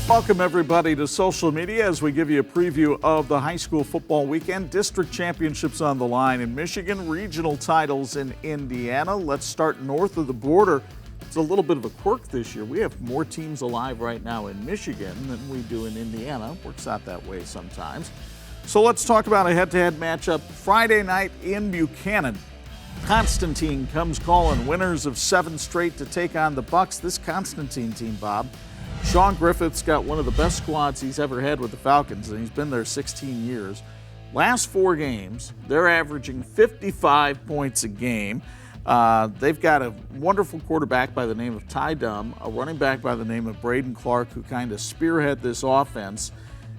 Welcome everybody to social media as we give you a preview of the high school football weekend. District championships on the line in Michigan, regional titles in Indiana. Let's start north of the border. It's a little bit of a quirk this year. We have more teams alive right now in Michigan than we do in Indiana. Works out that way sometimes. So let's talk about a head-to-head matchup Friday night in Buchanan. Constantine comes calling, winners of 7 straight to take on the Bucks. This Constantine team, Bob, Sean Griffith's got one of the best squads he's ever had with the Falcons, and he's been there 16 years. Last 4 games, they're averaging 55 points a game. They've got a wonderful quarterback by the name of Ty Dunn, a running back by the name of Braden Clark, who kind of spearhead this offense.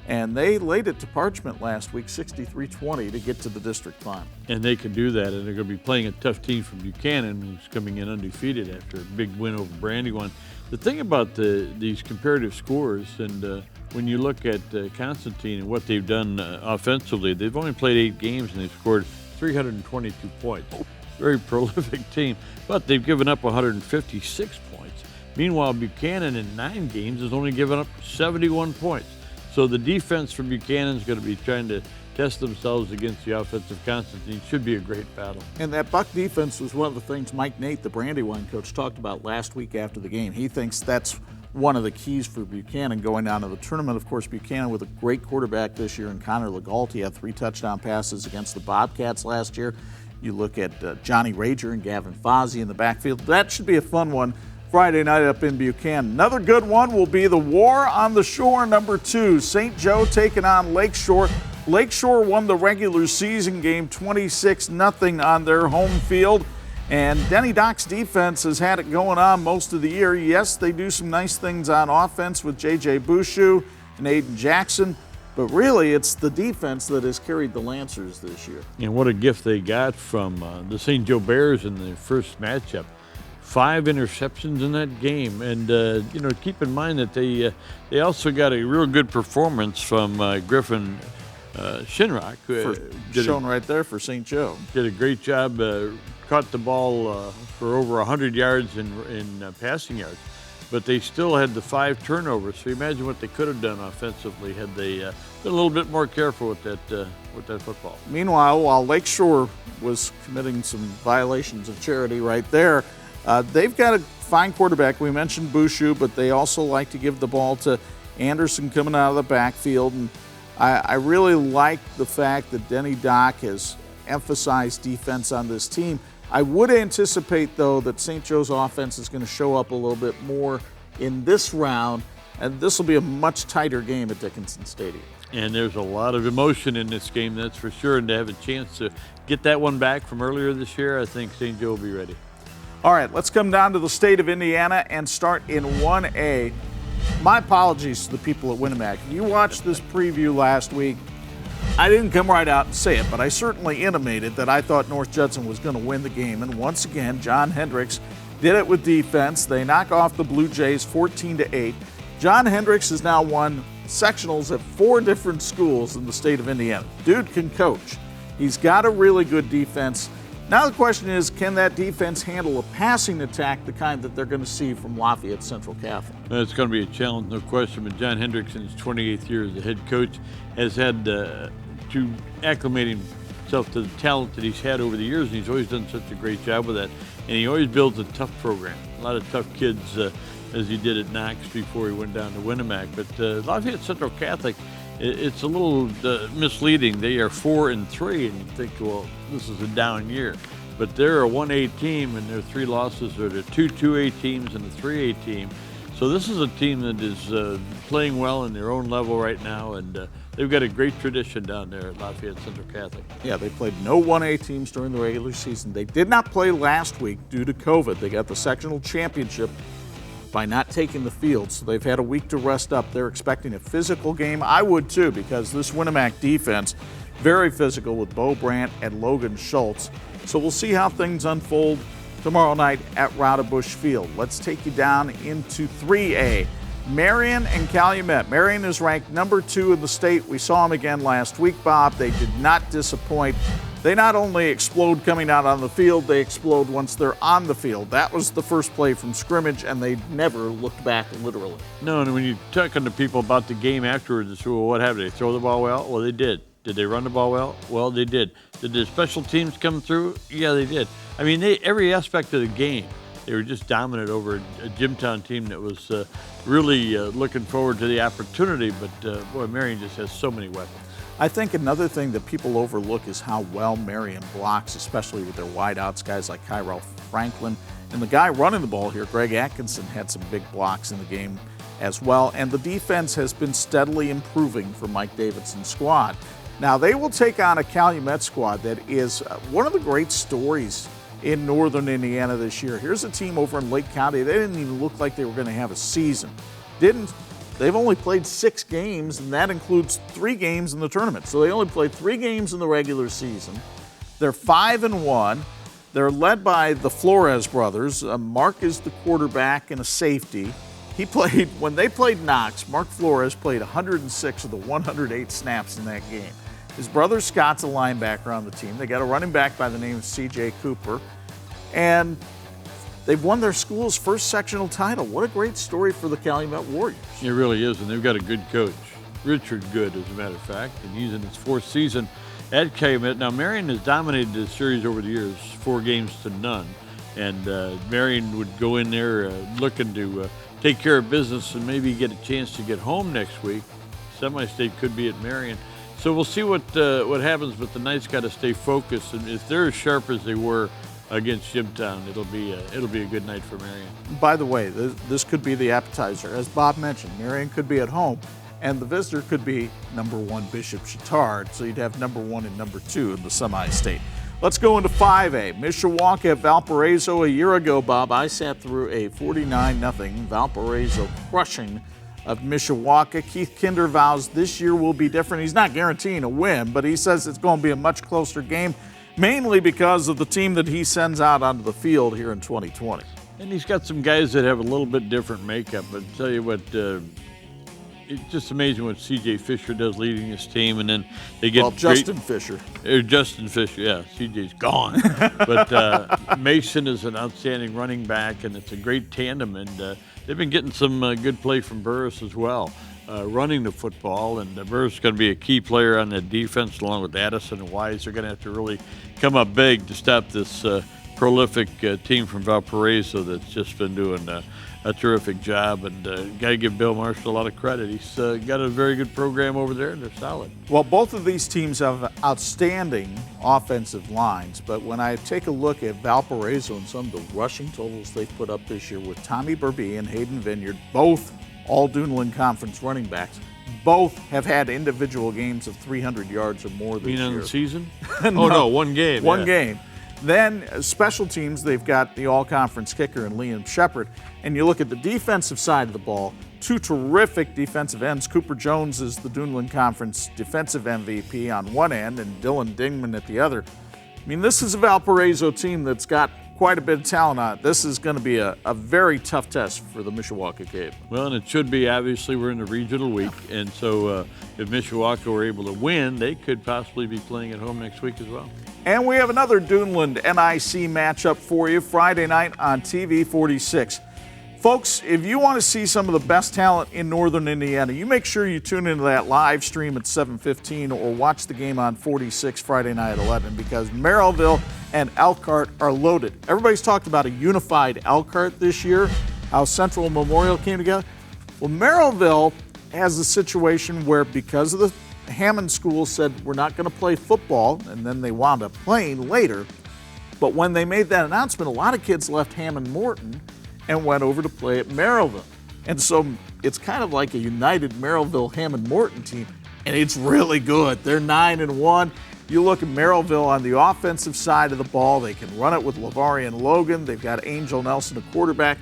And they laid it to Parchment last week, 63-20, to get to the district final. And they can do that, and they're going to be playing a tough team from Buchanan, who's coming in undefeated after a big win over Brandywine. The thing about these comparative scores, and when you look at Constantine and what they've done offensively, they've only played 8 games and they've scored 322 points. Very prolific team, but they've given up 156 points. Meanwhile, Buchanan in 9 games has only given up 71 points. So the defense for Buchanan is going to be trying to test themselves against the offense of Constantine. Should be a great battle. And that Buck defense was one of the things Mike Nate, the Brandywine coach, talked about last week after the game. He thinks that's one of the keys for Buchanan going down to the tournament. Of course, Buchanan with a great quarterback this year in Connor Legault. He had 3 touchdown passes against the Bobcats last year. You look at Johnny Rager and Gavin Fozzie in the backfield. That should be a fun one Friday night up in Buchanan. Another good one will be the War on the Shore #2. St. Joe taking on Lakeshore. Lakeshore won the regular season game 26-0 on their home field. And Denny Dock's defense has had it going on most of the year. Yes, they do some nice things on offense with J.J. Bouchou and Aiden Jackson. But really, it's the defense that has carried the Lancers this year. And what a gift they got from the St. Joe Bears in the first matchup. 5 interceptions in that game, and keep in mind that they also got a real good performance from Griffin Shinrock. Shown right there for St. Joe. Did a great job, caught the ball for over 100 yards in passing yards, but they still had the 5 turnovers. So imagine what they could have done offensively had they been a little bit more careful with that football. Meanwhile, while Lakeshore was committing some violations of charity right there, they've got a fine quarterback. We mentioned Bouchou, but they also like to give the ball to Anderson coming out of the backfield. And I really like the fact that Denny Dock has emphasized defense on this team. I would anticipate, though, that St. Joe's offense is going to show up a little bit more in this round, and this will be a much tighter game at Dickinson Stadium. And there's a lot of emotion in this game, that's for sure, and to have a chance to get that one back from earlier this year, I think St. Joe will be ready. All right, let's come down to the state of Indiana and start in 1A. My apologies to the people at Winnemac. You watched this preview last week. I didn't come right out and say it, but I certainly intimated that I thought North Judson was going to win the game. And once again, John Hendricks did it with defense. They knock off the Blue Jays 14-8. John Hendricks has now won sectionals at 4 different schools in the state of Indiana. Dude can coach. He's got a really good defense. Now the question is, can that defense handle a passing attack, the kind that they're going to see from Lafayette Central Catholic? It's going to be a challenge, no question, but John Hendricks, in his 28th year as the head coach, has had to acclimate himself to the talent that he's had over the years, and he's always done such a great job with that. And he always builds a tough program, a lot of tough kids, as he did at Knox before he went down to Winnemac. But Lafayette Central Catholic, it's a little misleading. They are 4-3, and you think, well, this is a down year. But they're a 1A team, and their 3 losses are to 2 2A teams and a 3A team. So this is a team that is playing well in their own level right now, and they've got a great tradition down there at Lafayette Central Catholic. Yeah, they played no 1A teams during the regular season. They did not play last week due to COVID. They got the sectional championship by not taking the field, so they've had a week to rest up. They're expecting a physical game. I would too, because this Winnemac defense, very physical with Bo Brandt and Logan Schultz. So we'll see how things unfold tomorrow night at Raudebusch Field. Let's take you down into 3A. Marion and Calumet. Marion is ranked #2 in the state. We saw them again last week, Bob. They did not disappoint. They not only explode coming out on the field, they explode once they're on the field. That was the first play from scrimmage, and they never looked back literally. No, and when you talk to people about the game afterwards, it's, well, what happened? Did they throw the ball well? Well, they did. Did they run the ball well? Well, they did. Did the special teams come through? Yeah, they did. I mean, every aspect of the game, they were just dominant over a Jimtown team that was really looking forward to the opportunity. But, boy, Marion just has so many weapons. I think another thing that people overlook is how well Marion blocks, especially with their wideouts, guys like Kyrell Franklin. And the guy running the ball here, Greg Atkinson, had some big blocks in the game as well. And the defense has been steadily improving for Mike Davidson's squad. Now, they will take on a Calumet squad that is one of the great stories in northern Indiana this year. Here's a team over in Lake County. They didn't even look like they were going to have a season. They've only played 6 games, and that includes 3 games in the tournament. So they only played 3 games in the regular season. They're 5-1. They're led by the Flores brothers. Mark is the quarterback and a safety. When they played Knox, Mark Flores played 106 of the 108 snaps in that game. His brother Scott's a linebacker on the team. They got a running back by the name of C.J. Cooper. And they've won their school's first sectional title. What a great story for the Calumet Warriors. It really is, and they've got a good coach, Richard Good, as a matter of fact, and he's in his 4th season at Calumet. Now, Marion has dominated the series over the years, 4 games to none, and Marion would go in there looking to take care of business and maybe get a chance to get home next week. Semi-state could be at Marion. So we'll see what happens, but the Knights got to stay focused, and if they're as sharp as they were against Jimtown, it'll be a good night for Marion. By the way, this could be the appetizer. As Bob mentioned, Marion could be at home, and the visitor could be #1 Bishop Chatard, so you'd have #1 and #2 in the semi-state. Let's go into 5A. Mishawaka at Valparaiso. A year ago, Bob, I sat through a 49-0 Valparaiso crushing of Mishawaka. Keith Kinder vows this year will be different. He's not guaranteeing a win, but he says it's going to be a much closer game, mainly because of the team that he sends out onto the field here in 2020. And he's got some guys that have a little bit different makeup. But I'll tell you what, it's just amazing what C.J. Fisher does leading his team, and then they get Justin Fisher. Justin Fisher, yeah. C.J.'s gone. But Mason is an outstanding running back, and it's a great tandem. And they've been getting some good play from Burris as well, running the football. And Burris is going to be a key player on the defense, along with Addison and Wise. They're going to have to really come up big to stop this prolific team from Valparaiso that's just been doing a terrific job, and got to give Bill Marshall a lot of credit. He's got a very good program over there, and they're solid. Well, both of these teams have outstanding offensive lines, but when I take a look at Valparaiso and some of the rushing totals they've put up this year with Tommy Burbee and Hayden Vineyard, both all Duneland Conference running backs, both have had individual games of 300 yards or more this year. You mean in the season? No, one game. One game. Then special teams, they've got the all-conference kicker in Liam Shepard. And you look at the defensive side of the ball, 2 terrific defensive ends. Cooper Jones is the Duneland Conference defensive MVP on one end and Dylan Dingman at the other. I mean, this is a Valparaiso team that's got quite a bit of talent on it. This is going to be a very tough test for the Mishawaka Cave. Well, and it should be. Obviously, we're in the regional week, and so if Mishawaka were able to win, they could possibly be playing at home next week as well. And we have another Duneland NIC matchup for you Friday night on TV-46. Folks, if you want to see some of the best talent in northern Indiana, you make sure you tune into that live stream at 7:15 or watch the game on 46 Friday night at 11, because Merrillville and Elkhart are loaded. Everybody's talked about a unified Elkhart this year, how Central and Memorial came together. Well, Merrillville has a situation where, because of the Hammond School said we're not going to play football, and then they wound up playing later. But when they made that announcement, a lot of kids left Hammond Morton and went over to play at Merrillville. And so it's kind of like a united Merrillville Hammond Morton team, and it's really good. They're 9-1. You look at Merrillville on the offensive side of the ball, they can run it with Lavarian Logan. They've got Angel Nelson, a quarterback.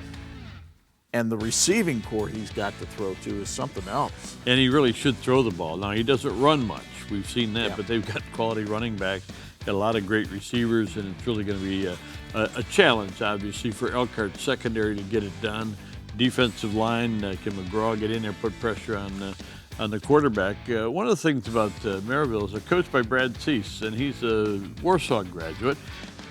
And the receiving core he's got to throw to is something else. And he really should throw the ball. Now, he doesn't run much. We've seen that, Yeah. but they've got quality running backs, got a lot of great receivers, and it's really going to be a challenge, obviously, for Elkhart secondary to get it done. Defensive line, can McGraw get in there, put pressure on on the quarterback. One of the things about Merrillville is they're coached by Brad Cease, and he's a Warsaw graduate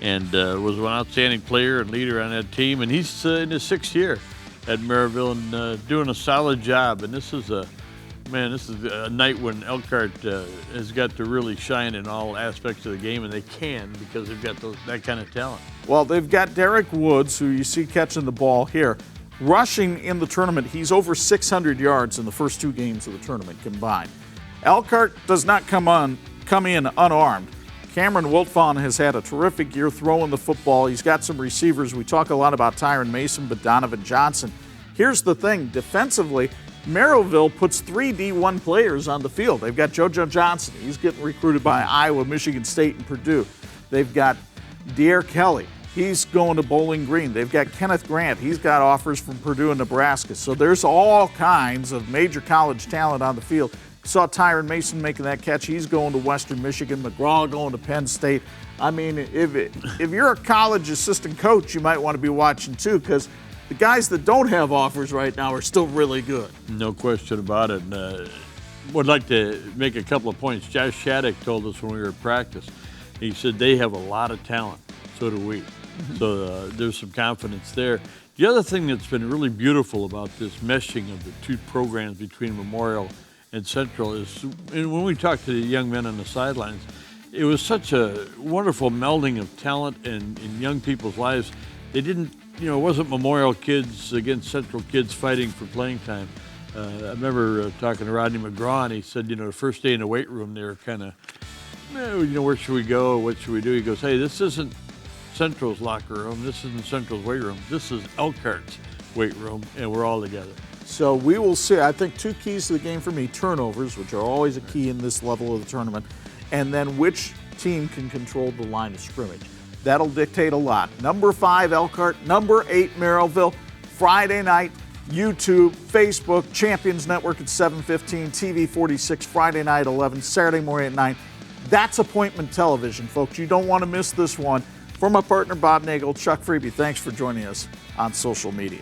and was an outstanding player and leader on that team. And he's in his 6th year at Merrillville and doing a solid job. And this is a night when Elkhart has got to really shine in all aspects of the game, and they can because they've got that kind of talent. Well, they've got Derek Woods, who you see catching the ball here. Rushing in the tournament, he's over 600 yards in the first 2 games of the tournament combined. Elkhart does not come in unarmed. Cameron Wiltfon has had a terrific year throwing the football. He's got some receivers. We talk a lot about Tyron Mason, but Donovan Johnson. Here's the thing, defensively, Merrillville puts 3 D1 players on the field. They've got JoJo Johnson. He's getting recruited by Iowa, Michigan State, and Purdue. They've got De'Air Kelly. He's going to Bowling Green. They've got Kenneth Grant. He's got offers from Purdue and Nebraska. So there's all kinds of major college talent on the field. Saw Tyron Mason making that catch. He's going to Western Michigan. McGraw going to Penn State. I mean, if you're a college assistant coach, you might want to be watching too, because the guys that don't have offers right now are still really good. No question about it. And, would like to make a couple of points. Josh Shattuck told us when we were at practice, he said they have a lot of talent. So do we. So there's some confidence there. The other thing that's been really beautiful about this meshing of the 2 programs between Memorial and Central is, and when we talked to the young men on the sidelines, it was such a wonderful melding of talent and in young people's lives. They didn't, it wasn't Memorial kids against Central kids fighting for playing time. I remember talking to Rodney McGraw, and he said, the first day in the weight room, they were kind of, where should we go? What should we do? He goes, hey, this isn't Central's locker room. This isn't Central's weight room. This is Elkhart's weight room, and we're all together. So we will see. I think 2 keys to the game for me: turnovers, which are always a key in this level of the tournament, and then which team can control the line of scrimmage. That'll dictate a lot. Number 5, Elkhart. Number 8, Merrillville. Friday night, YouTube, Facebook, Champions Network at 7:15, TV-46 Friday night 11, Saturday morning at 9. That's appointment television, folks. You don't want to miss this one. For my partner Bob Nagle, Chuck Freeby, thanks for joining us on social media.